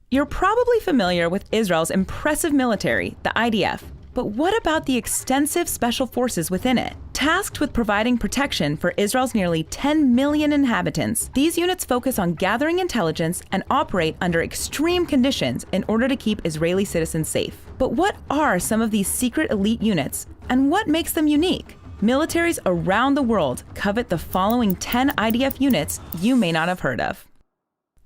You're probably familiar with Israel's impressive military, the IDF. But what about the extensive special forces within it? Tasked with providing protection for Israel's nearly 10 million inhabitants, these units focus on gathering intelligence and operate under extreme conditions in order to keep Israeli citizens safe. But what are some of these secret elite units, and what makes them unique? Militaries around the world covet the following 10 IDF units you may not have heard of.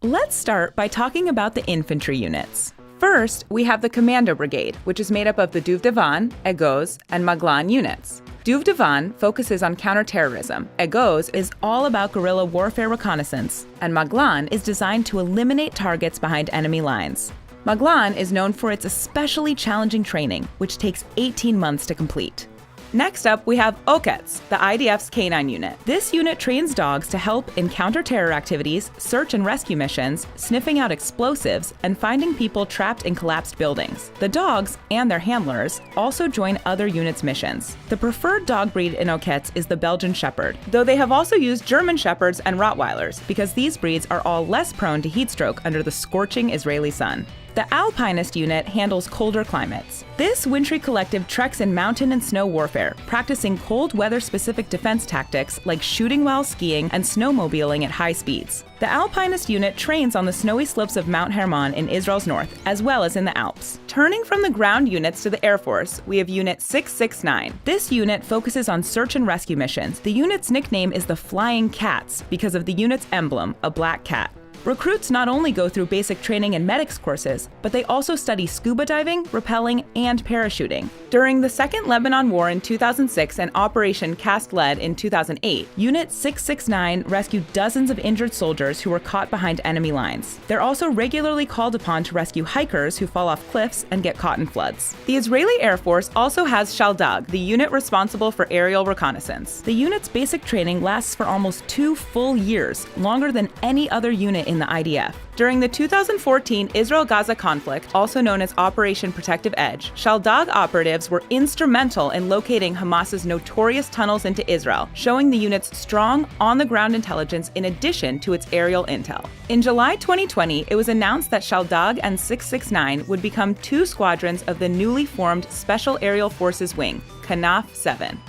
Let's start by talking about the infantry units. First, we have the Commando Brigade, which is made up of the Duvdevan, Egoz, and Maglan units. Duvdevan focuses on counterterrorism, Egoz is all about guerrilla warfare reconnaissance, and Maglan is designed to eliminate targets behind enemy lines. Maglan is known for its especially challenging training, which takes 18 months to complete. Next up, we have Okets, the IDF's K9 unit. This unit trains dogs to help in counter-terror activities, search and rescue missions, sniffing out explosives, and finding people trapped in collapsed buildings. The dogs, and their handlers, also join other units' missions. The preferred dog breed in Okets is the Belgian Shepherd, though they have also used German Shepherds and Rottweilers because these breeds are all less prone to heat stroke under the scorching Israeli sun. The Alpinist unit handles colder climates. This wintry collective treks in mountain and snow warfare, practicing cold weather-specific defense tactics like shooting while skiing and snowmobiling at high speeds. The Alpinist unit trains on the snowy slopes of Mount Hermon in Israel's north, as well as in the Alps. Turning from the ground units to the Air Force, we have Unit 669. This unit focuses on search and rescue missions. The unit's nickname is the Flying Cats because of the unit's emblem, a black cat. Recruits not only go through basic training and medics courses, but they also study scuba diving, rappelling, and parachuting. During the Second Lebanon War in 2006 and Operation Cast Lead in 2008, Unit 669 rescued dozens of injured soldiers who were caught behind enemy lines. They're also regularly called upon to rescue hikers who fall off cliffs and get caught in floods. The Israeli Air Force also has Shaldag, the unit responsible for aerial reconnaissance. The unit's basic training lasts for almost 2 full years, longer than any other unit in the IDF. During the 2014 Israel-Gaza conflict, also known as Operation Protective Edge, Shaldag operatives were instrumental in locating Hamas's notorious tunnels into Israel, showing the unit's strong, on-the-ground intelligence in addition to its aerial intel. In July 2020, it was announced that Shaldag and 669 would become 2 squadrons of the newly formed Special Aerial Forces Wing, Kanaf 7.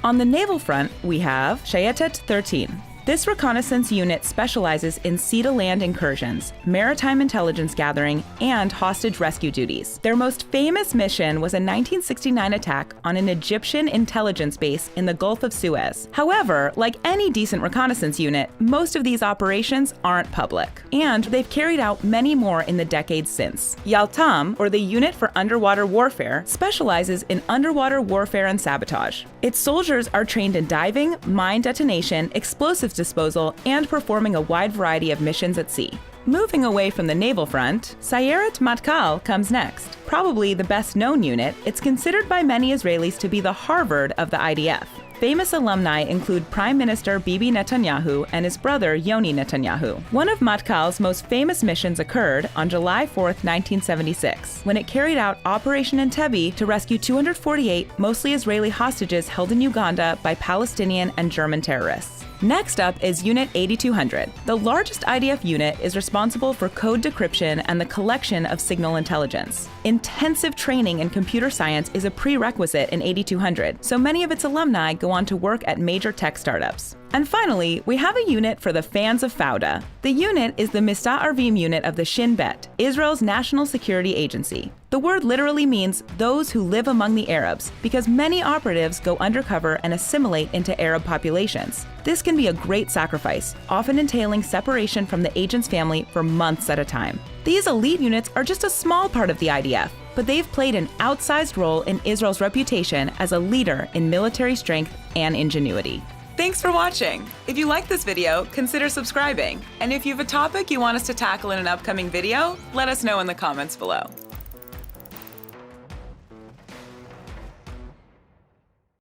On the naval front, we have Shayetet 13. This reconnaissance unit specializes in sea-to-land incursions, maritime intelligence gathering, and hostage rescue duties. Their most famous mission was a 1969 attack on an Egyptian intelligence base in the Gulf of Suez. However, like any decent reconnaissance unit, most of these operations aren't public, and they've carried out many more in the decades since. Yaltam, or the Unit for Underwater Warfare, specializes in underwater warfare and sabotage. Its soldiers are trained in diving, mine detonation, explosives disposal, and performing a wide variety of missions at sea. Moving away from the naval front, Sayeret Matkal comes next. Probably the best-known unit, it's considered by many Israelis to be the Harvard of the IDF. Famous alumni include Prime Minister Bibi Netanyahu and his brother Yoni Netanyahu. One of Matkal's most famous missions occurred on July 4, 1976, when it carried out Operation Entebbe to rescue 248 mostly Israeli hostages held in Uganda by Palestinian and German terrorists. Next up is Unit 8200. The largest IDF unit is responsible for code decryption and the collection of signal intelligence. Intensive training in computer science is a prerequisite in 8200, so many of its alumni go on to work at major tech startups. And finally, we have a unit for the fans of Fauda. The unit is the Mista Arvim unit of the Shin Bet, Israel's national security agency. The word literally means those who live among the Arabs, because many operatives go undercover and assimilate into Arab populations. This can be a great sacrifice, often entailing separation from the agent's family for months at a time. These elite units are just a small part of the IDF, but they've played an outsized role in Israel's reputation as a leader in military strength and ingenuity. Thanks for watching. If you like this video, consider subscribing. And if you have a topic you want us to tackle in an upcoming video, let us know in the comments below.